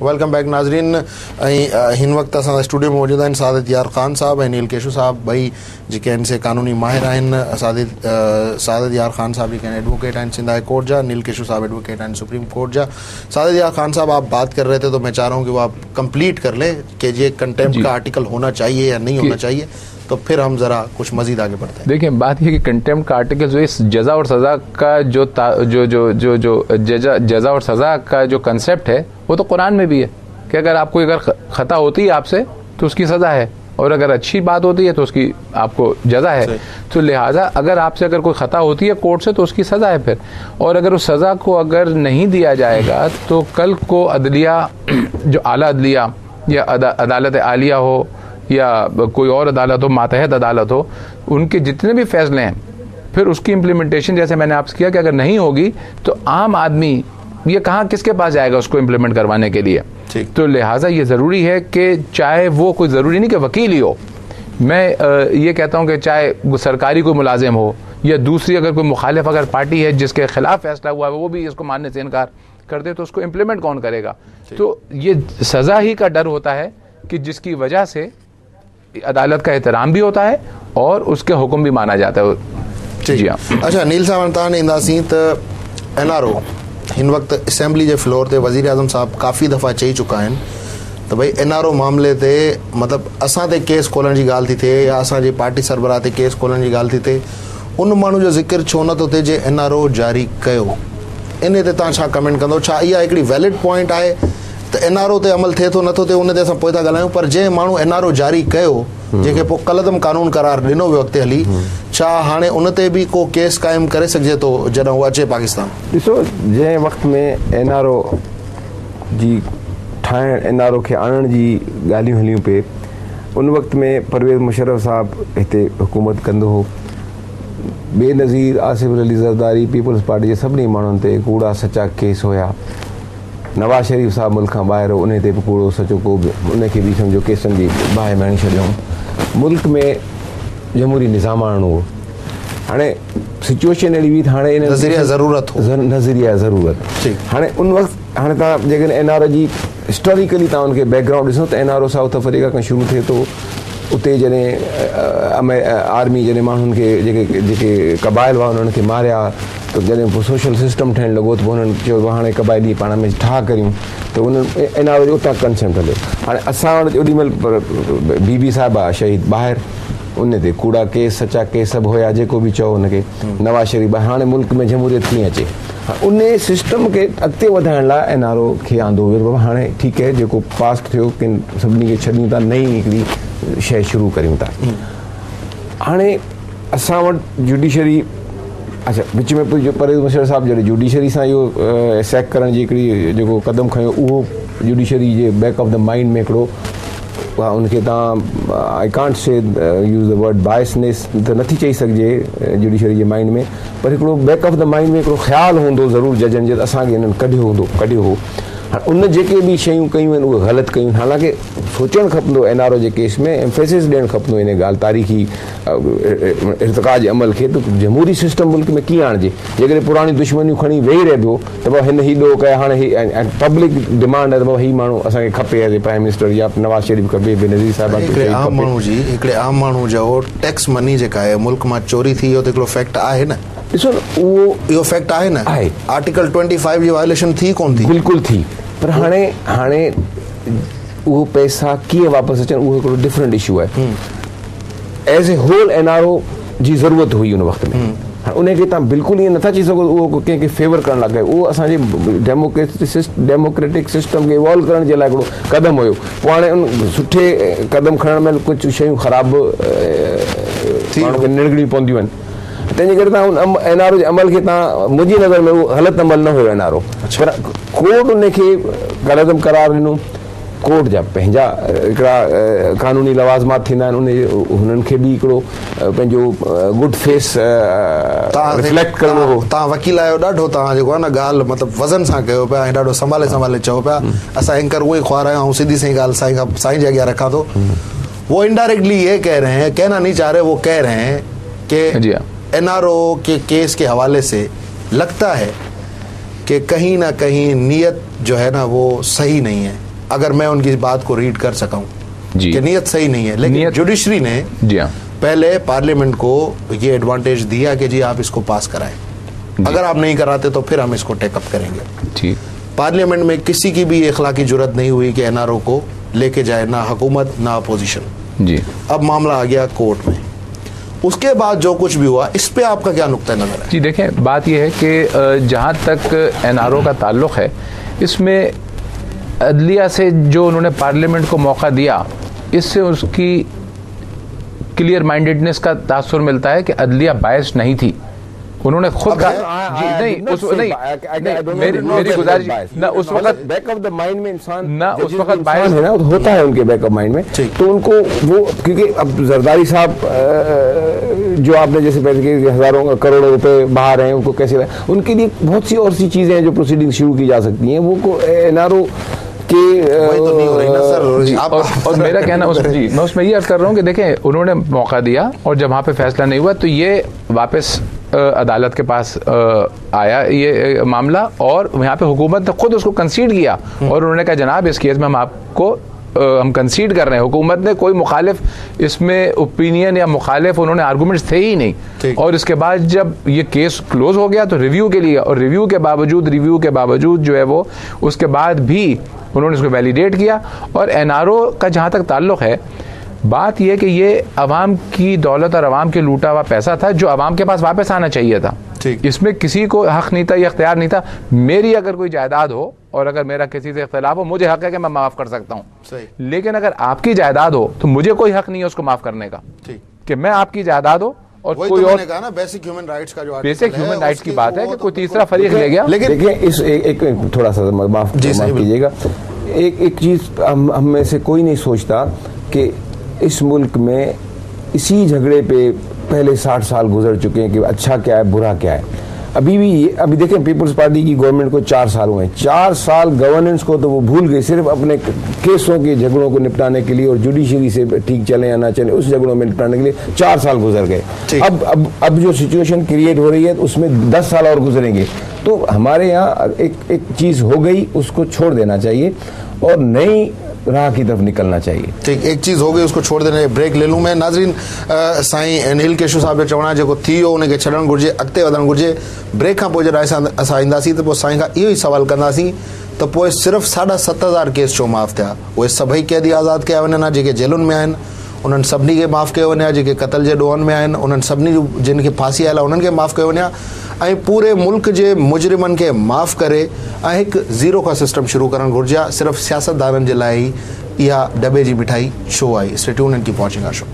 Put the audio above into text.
Welcome back नाज़रीन। हिन वक्त असां स्टूडियो में मौजूद आहिनि सादित यार ख़ान साहब ऐं नील केशू साहब, ॿई जेके आहिनि से कानूनी माहिर आहिनि। सादित यार ख़ान साहब जेके एडवोकेट आहिनि सिंध हाई कोर्ट जा, नील केशू साहब एडवोकेट आहिनि सुप्रीम कोर्ट जा। सादित यार ख़ान साहब, आप बात कर रहे थे तो मैं चाह रहा हूँ कि वो आप कंप्लीट कर लें कि ये कंटेम्प्ट का आर्टिकल होना चाहिए या नहीं होना चाहिए, तो फिर हम जरा कुछ मजीद आगे बढ़ते हैं। देखिए, बात ये कि कंटेम्प्ट का आर्टिकल जो इस जजा और सजा का जो जजा और सजा का जो कंसेप्ट है वो तो कुरान में भी है कि अगर आपको खता होती है आपसे तो उसकी सजा है, और अगर अच्छी बात होती है तो उसकी आपको जजा है। तो लिहाजा अगर आपसे अगर कोई खता होती है कोर्ट से तो उसकी सजा है फिर, और अगर उस सजा को अगर नहीं दिया जाएगा तो कल को अदलिया, जो आला अदलिया या अदालत आलिया हो या कोई और अदालत हो, मातहत अदालत हो, उनके जितने भी फैसले हैं फिर उसकी इम्प्लीमेंटेशन, जैसे मैंने आपसे किया कि अगर नहीं होगी तो आम आदमी ये कहाँ किसके पास जाएगा उसको इम्प्लीमेंट करवाने के लिए। तो लिहाजा ये ज़रूरी है कि चाहे वो कोई ज़रूरी नहीं कि वकील ही हो, मैं ये कहता हूँ कि चाहे सरकारी कोई मुलाजिम हो या दूसरी अगर कोई मुखालिफ अगर पार्टी है जिसके खिलाफ फैसला हुआ है वो भी इसको मानने से इनकार कर दे तो उसको इम्प्लीमेंट कौन करेगा। तो ये सज़ा ही का डर होता है कि जिसकी वजह से अदालत का एहतराम भी होता है और उसके हुक्म भी माना जाता है। जी हाँ। अच्छा नील साहब, तव्हां ईंदासीं त NRO हिन वक्त असेंबली के फ्लोर ते वज़ीर आज़म साहब काफ़ी दफ़ा चई चुका आहिनि त भई NRO मामले ते मतलब असां ते केस खोलण जी ॻाल्हि थी थिए या असांजी पार्टी सरबराह ते केस खोलण जी ॻाल्हि थी थिए, उन माण्हू जो ज़िक्र छो नथो थिए जे NRO जारी कयो। इन ते तव्हां छा कमेंट कंदो? छा इहा हिकिड़ी वैलिड पॉइंट आहे त NRO ते अमल थिए थो नथो थिए, उन ते असां पोइ था ॻाल्हायूं, पर जंहिं माण्हू NRO जारी कयो, जंहिंखे पोइ कलदम कानून करार ॾिनो वियो अॻिते हली, छा हाणे उन ते बि को केस क़ाइमु करे सघिजे थो जॾहिं उहो अचे पाकिस्तान? ॾिसो, जंहिं वक़्त में NRO जी ठाहिण, NRO खे आणण जी ॻाल्हियूं हलियूं पे, उन वक़्त में परवेज़ मुशर्रफ साहब हिते हुकूमत कंदो हो। बेनज़ीर आसिफ अली ज़रदारी पीपल्स पार्टी जे सभिनी माण्हुनि ते कूड़ा सचा केस हुया। नवाज़ शरीफ़ साहब मुल्क खां ॿाहिरि हो, उन ते बि कूड़ो सचो को बि उनखे बि सम्झो केसनि जी बाहि में हणी छॾियऊं। मुल्क में जमहूरी निज़ाम आणणो हो। हाणे सिचुएशन अहिड़ी हुई, हाणे इन नज़रिया ज़रूरत हो, नज़रिया ज़रूरत। हाणे उन वक़्त हाणे तव्हां जेकॾहिं NRO जी हिस्टोरिकली तव्हां उनखे बैकग्राउंड ॾिसो त NRO साउथ अफ्रीका खां शुरू थिए थो। उते जॾहिं आर्मी जॾहिं माण्हुनि खे जेके क़बाइल हुआ उन्हनि खे मारिया, त जॾहिं पोइ सोशल सिस्टम ठहिणु लॻो त पोइ उन्हनि चयो हाणे क़बाइली पाण में ठा करियूं, त उन्हनि NRO जो उतां कंसेप्ट हलियो। हाणे असां वटि ओॾीमहिल बीबी साहिबु आहे शहीद ॿाहिरि, उन ते कूड़ा केस सचा केस सभु हुया, जेको बि चओ हुनखे। नवाज़ शरीफ़ हाणे मुल्क में जमहूरियत कीअं अचे, उन सिस्टम खे अॻिते वधाइण लाइ NRO खे आंदो वियो। हाणे ठीकु आहे, जेको पास्ट थियो किन सभिनी खे छॾियूं था, नई हिकिड़ी शइ शुरू करियूं था। हाणे असां वटि जुडिशरी, अच्छा विच में परवेज़ मुशर्रफ साहब जॾहिं जुडिशरी सां इहो सैक करण जी हिकिड़ी जेको क़दम खयो, उहो judiciary J back of the mind में हिकिड़ो उनखे तव्हां I can't say use the word biasness त नथी चई सघिजे जुडिशरी जे माइंड में, पर हिकिड़ो बैक ऑफ द माइंड में हिकिड़ो ख़्यालु हूंदो ज़रूरु जजनि जे, असांखे हिननि कढियो हो। हाणे उन जेके बि शयूं कयूं आहिनि उहे ग़लति कयूं। हालांकि सोचणु खपंदो NRO जे केस में, एम्फेसिस ॾियणु खपंदो इन ॻाल्हि तारीख़ी इर्तिका जे अमल खे, त जमहूरी सिस्टम मुल्क में कीअं आणिजे। जेकॾहिं पुराणी दुश्मनियूं खणी वेही रहे पियो त भाउ हिन हीउ ॾोह कया, हाणे हीउ पब्लिक डिमांड आहे त भाउ हीउ माण्हू असांखे खपे एज़ ए प्राइम मिनिस्टर, या नवाज़ शरीफ़ खपे, बेनज़ीर साहिब हिकिड़े आम माण्हू जो टैक्स मनी जेका आहे मुल्क मां चोरी थी, इहो त हिकिड़ो फैक्ट आहे न। ॾिसो न, इहो फैक्ट आहे न, आहे आर्टिकल 25 जी वायलेशन थी कोन थी, बिल्कुलु थी, पर हाणे उहो पैसा कीअं वापसि अचनि उहो हिकिड़ो डिफरेंट इशू आहे। एज़ ए होल NRO जी ज़रूरत हुई उन वक़्त में। उनखे तव्हां बिल्कुलु ईअं नथा चई सघो उहो कंहिंखे फेवर करण लाइ, उहो असांजे डेमोक्रेटिक सिस्टम खे इवॉल्व करण जे लाइ हिकिड़ो क़दम हुयो। पोइ हाणे उन सुठे क़दम खणण महिल कुझु शयूं ख़राबु माण्हू खे निड़गड़ियूं पवंदियूं आहिनि, तंहिंजे करे तव्हां उन NRO जे अमल खे तव्हां, मुंहिंजी नज़र में उहो ग़लति अमल न हुयो NRO, पर कोर्ट उनखे ग़लति करार ॾिनो। कोर्ट जा पंहिंजा हिकिड़ा कानूनी लवाज़मात थींदा आहिनि, हुननि खे बि हिकिड़ो पंहिंजो गुड फेस रिफ्लेक्ट करिणो हो। तव्हां वकील आहियो, ॾाढो तव्हां जेको आहे न ॻाल्हि मतिलबु वज़न सां कयो पिया ऐं ॾाढो संभाले चओ पिया। असां एंकर उहे ख्वार आहियूं, ऐं सिधी सही ॻाल्हि साईं जे अॻियां रखां थो। वो इनडायरेक्टली ये कह रहे हैं, कहना नहीं चाह रहे, वो कह रहे हैं कि NRO के केस के हवाले से लगता है कि कहीं ना कहीं नीयत जो है ना वो सही नहीं है, अगर मैं उनकी बात को रीड कर सका हूं जी। कि नीयत सही नहीं है, लेकिन जुडिशरी ने जी हाँ पहले पार्लियामेंट को ये एडवांटेज दिया कि जी आप इसको पास कराएं, अगर आप नहीं कराते तो फिर हम इसको टेकअप करेंगे। ठीक। पार्लियामेंट में किसी की भी इखलाकी जुर्रत नहीं हुई कि एनआरओ को लेके जाए, ना हुकूमत ना अपोजिशन जी। अब मामला आ गया कोर्ट में, उसके बाद जो कुछ भी हुआ इस पे आपका क्या नुक्ता नजर है? जी देखें, बात यह है कि जहाँ तक एनआरओ का ताल्लुक है, इसमें अदलिया से जो उन्होंने पार्लियामेंट को मौका दिया, इससे उसकी क्लियर माइंडेडनेस का तासुर मिलता है कि अदलिया बायस नहीं थी। उन्होंने खुद कहा जी नहीं, मेरी गुजारिश ना उस वक्त बैक ऑफ द माइंड में इंसान ना उस वक्त बायस है ना, होता है उनके बैक ऑफ माइंड में, तो उनको वो, क्योंकि अब जरदारी साहब जो आपने जैसे पहले कि हजारों करोड़ों रुपए बाहर हैं, उनको कैसे, उनके लिए बहुत सी और सी चीजें हैं जो प्रोसीडिंग शुरू की जा सकती हैं, वो एनआरओ के तो नहीं हो रही ना सर। और मेरा कहना जी मैं उसमें ये अर्ज कर रहा हूँ कि देखें, उन्होंने मौका दिया और जब वहाँ पे फैसला नहीं हुआ तो ये वापस अदालत के पास आया ये मामला, और यहाँ पे हुकूमत ने खुद उसको कंसीड किया और उन्होंने कहा जनाब इस केस में हम आपको हम कंसीड कर रहे हैं। हुकूमत ने कोई मुखालिफ इसमें ओपिनियन या मुखालिफ उन्होंने आर्गूमेंट्स थे ही नहीं। और इसके बाद जब ये केस क्लोज हो गया तो रिव्यू के लिए, और रिव्यू के बावजूद जो है वो उसके बाद भी उन्होंने इसको वैलिडेट किया। और एनआरओ का जहाँ तक ताल्लुक है, बात यह कि ये अवाम की दौलत और अवाम के लूटा हुआ पैसा था जो अवाम के पास वापस आना चाहिए था। इसमें किसी को हक नहीं था या इख्तियार नहीं था। मेरी अगर कोई जायदाद हो और अगर मेरा किसी से इख्तिलाफ हो, मुझे हक है कि मैं माफ कर सकता हूँ, लेकिन अगर आपकी जायदाद हो तो मुझे कोई हक नहीं है उसको माफ करने का, कि मैं आपकी जायदाद हो और कोई और कहा ना बेसिक ह्यूमन राइट्स का जो बेसिक ह्यूमन राइट्स की बात है कि कोई तीसरा फरीक ले गया। लेकिन देखिए इस एक थोड़ा सा माफ कीजिएगा, एक चीज हम में से कोई नहीं सोचता कि इस मुल्क में इसी झगड़े पे पहले 60 साल गुजर चुके हैं कि अच्छा क्या है बुरा क्या है। अभी देखें पीपल्स पार्टी की गवर्नमेंट को 4 साल हुए हैं, 4 साल गवर्नेंस को तो वो भूल गए, सिर्फ अपने केसों के झगड़ों को निपटाने के लिए और जुडिशरी से ठीक चले या ना चले उस झगड़ों में निपटाने के लिए 4 साल गुजर गए। अब जो सिचुएशन क्रिएट हो रही है उसमें 10 साल और गुजरेंगे। तो हमारे यहाँ एक चीज हो गई, उसको छोड़ देना चाहिए और नई राह की तरफ निकलना चाहिए। ठीक, एक चीज हो गई उसको छोड़ देने। ब्रेक ले लूं मैं। नाज़रीन, साईं नील केशव साहब जो चवणा जेको थी वियो उनखे छॾणु घुरिजे, अॻिते वधणु घुरिजे। ब्रेक खां पोइ जॾहिं असां ईंदासीं त पोइ साईं खां इहो ई सवाल कंदासीं त पोइ सिर्फ़ु 7,500 केस छो माफ़ थिया? उहे सभई कैदी आज़ादु कया वञनि हा जेके जेलुनि में आहिनि, उन्हनि सभिनी खे माफ़ कयो वञे हा जेके क़तल जे ॾोहनि में आहिनि, उन्हनि सभिनी जिन खे फांसी आयल आहे उन्हनि खे माफ़ कयो वञे हा, ऐं पूरे मुल्क जे मुजरिमनि खे माफ़ करे ऐं हिकु ज़ीरो खां सिस्टम शुरू करणु घुरिजे हा। सिर्फ़ु सियासतदाननि जे लाइ ई इहा डबे जी मिठाई छो आई? Stay tuned and keep watching our show.